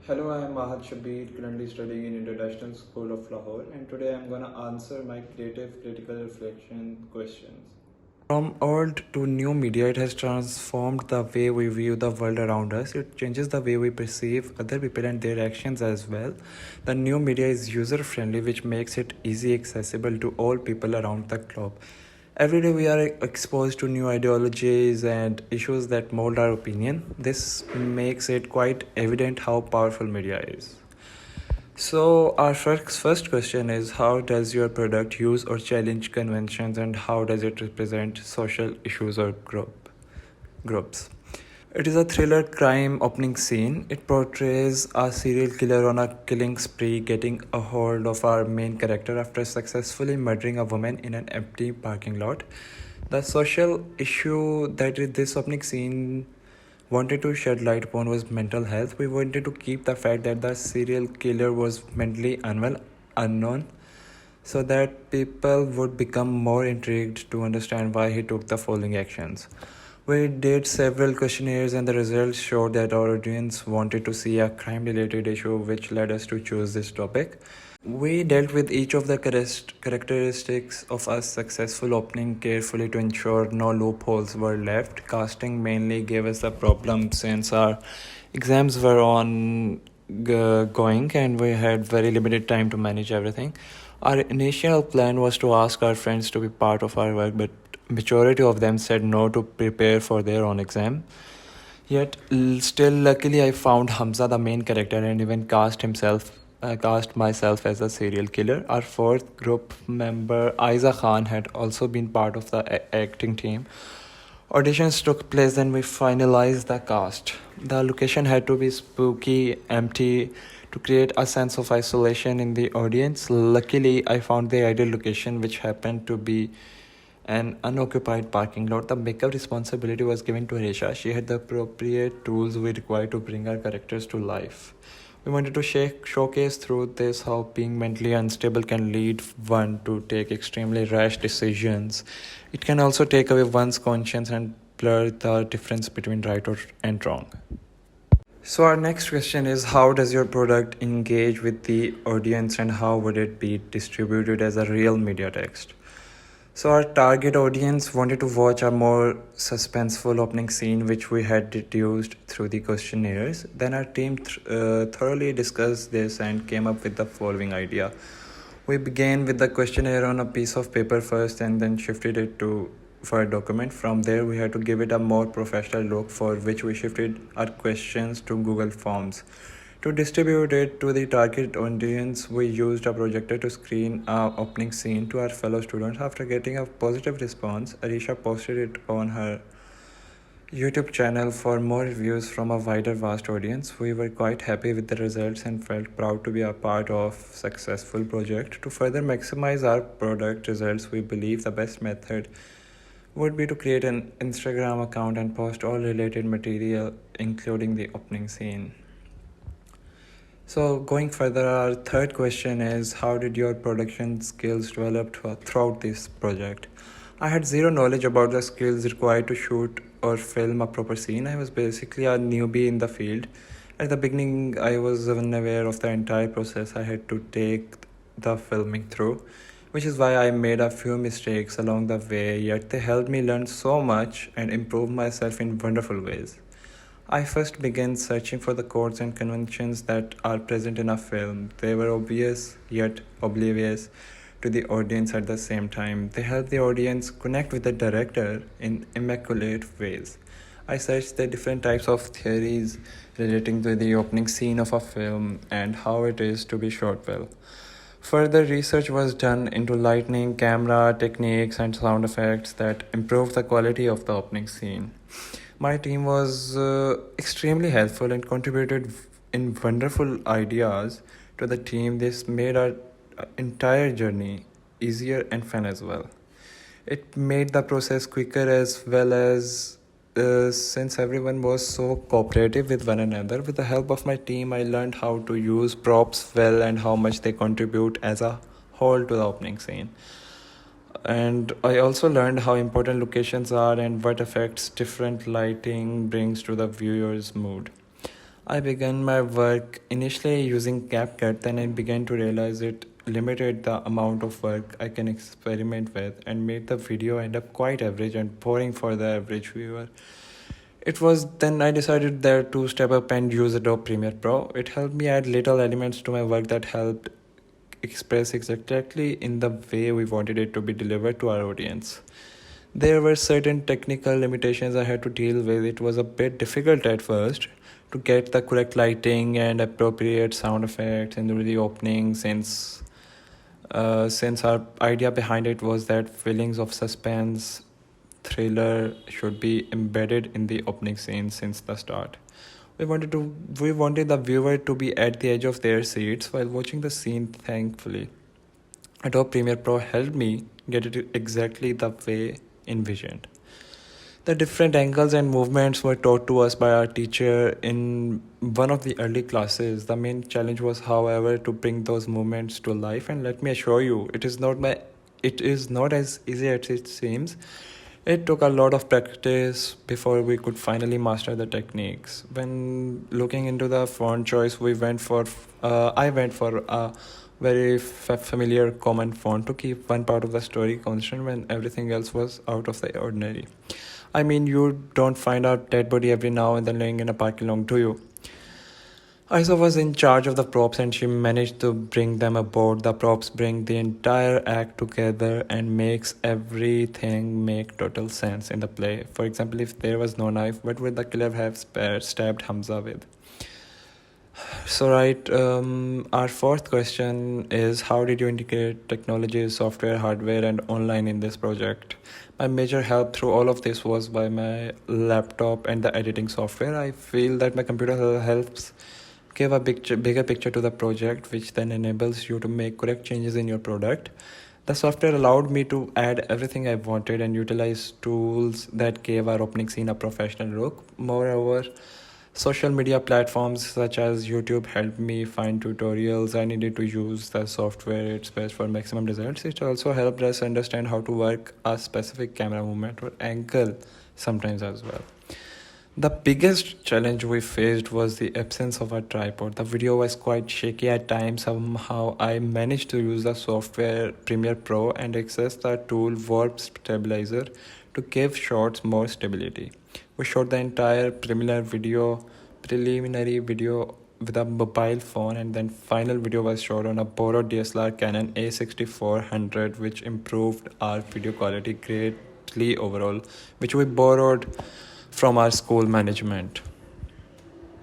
Hello, I am Mahad Shabir, currently studying in International School of Lahore, and today I am gonna answer my creative critical reflection questions. From old to new media, it has transformed the way we view the world around us. It changes the way we perceive other people and their actions as well. The new media is user friendly, which makes it easy accessible to all people around the globe. Every day we are exposed to new ideologies and issues that mold our opinion. This makes it quite evident how powerful media is. So, our first question is, how does your product use or challenge conventions, and how does it represent social issues or groups? It is a thriller crime opening scene. It portrays a serial killer on a killing spree getting a hold of our main character after successfully murdering a woman in an empty parking lot. The social issue that this opening scene wanted to shed light upon was mental health. We wanted to keep the fact that the serial killer was mentally unwell unknown, so that people would become more intrigued to understand why he took the following actions. We did several questionnaires, and the results showed that our audience wanted to see a crime related issue, which led us to choose this topic. We dealt with each of the characteristics of a successful opening carefully to ensure no loopholes were left. Casting mainly gave us a problem since our exams were going and we had very limited time to manage everything. Our initial plan was to ask our friends to be part of our work, but majority of them said no to prepare for their own exam. Yet, still, luckily, I found Hamza, the main character, and even cast myself as a serial killer. Our fourth group member, Aiza Khan, had also been part of the acting team. Auditions took place, and we finalized the cast. The location had to be spooky, empty, to create a sense of isolation in the audience. Luckily, I found the ideal location, which happened to be an unoccupied parking lot. The makeup responsibility was given to Arisha. She had the appropriate tools we required to bring our characters to life. We wanted to showcase through this how being mentally unstable can lead one to take extremely rash decisions. It can also take away one's conscience and blur the difference between right and wrong. So, our next question is, how does your product engage with the audience, and how would it be distributed as a real media text? So, our target audience wanted to watch a more suspenseful opening scene, which we had deduced through the questionnaires. Then, our team thoroughly discussed this and came up with the following idea. We began with the questionnaire on a piece of paper first and then shifted it for a document. From there, we had to give it a more professional look, for which we shifted our questions to Google Forms. To distribute it to the target audience, we used a projector to screen our opening scene to our fellow students. After getting a positive response, Arisha posted it on her YouTube channel for more reviews from a wider vast audience. We were quite happy with the results and felt proud to be a part of successful project. To further maximize our product results, we believe the best method would be to create an Instagram account and post all related material, including the opening scene. So, going further, our third question is, how did your production skills develop throughout this project? I had zero knowledge about the skills required to shoot or film a proper scene. I was basically a newbie in the field. At the beginning, I was unaware of the entire process I had to take the filming through, which is why I made a few mistakes along the way, yet they helped me learn so much and improve myself in wonderful ways. I first began searching for the codes and conventions that are present in a film. They were obvious yet oblivious to the audience at the same time. They help the audience connect with the director in immaculate ways. I searched the different types of theories relating to the opening scene of a film and how it is to be shot well. Further research was done into lighting, camera techniques, and sound effects that improved the quality of the opening scene. My team was extremely helpful and contributed in wonderful ideas to the team. This made our entire journey easier and fun as well. It made the process quicker as well as since everyone was so cooperative with one another. With the help of my team, I learned how to use props well and how much they contribute as a whole to the opening scene. And I also learned how important locations are and what effects different lighting brings to the viewer's mood. I began my work initially using CapCut, then I began to realize it limited the amount of work I can experiment with and made the video end up quite average and boring for the average viewer. It was then I decided there to step up and use Adobe Premiere Pro. It helped me add little elements to my work that helped express exactly in the way we wanted it to be delivered to our audience. There were certain technical limitations I had to deal with. It was a bit difficult at first to get the correct lighting and appropriate sound effects in the opening since our idea behind it was that feelings of suspense thriller should be embedded in the opening scene since the start. We wanted the viewer to be at the edge of their seats while watching the scene. Thankfully, Adobe Premiere Pro helped me get it exactly the way envisioned. The different angles and movements were taught to us by our teacher in one of the early classes. The main challenge was, however, to bring those movements to life. And let me assure you, it is not as easy as it seems. It took a lot of practice before we could finally master the techniques. When looking into the font choice, I went for a very familiar common font to keep one part of the story constant when everything else was out of the ordinary. I mean, you don't find a dead body every now and then laying in a parking lot, do you? Isa was in charge of the props and she managed to bring them aboard. The props bring the entire act together and makes everything make total sense in the play. For example, if there was no knife, what would the killer have stabbed Hamza with? So, right, our fourth question is, how did you integrate technology, software, hardware, and online in this project? My major help through all of this was by my laptop and the editing software. I feel that my computer helps give a bigger picture to the project, which then enables you to make correct changes in your product. The software allowed me to add everything I wanted and utilize tools that gave our opening scene a professional look. Moreover, social media platforms such as YouTube helped me find tutorials I needed to use the software its best for maximum results. It also helped us understand how to work a specific camera movement or angle sometimes as well. The biggest challenge we faced was the absence of a tripod. The video was quite shaky at times. Somehow I managed to use the software Premiere Pro and access the tool Warp Stabilizer to give shots more stability. We shot the entire preliminary video with a mobile phone, and then final video was shot on a borrowed DSLR Canon A6400, which improved our video quality greatly overall, which we borrowed from our school management.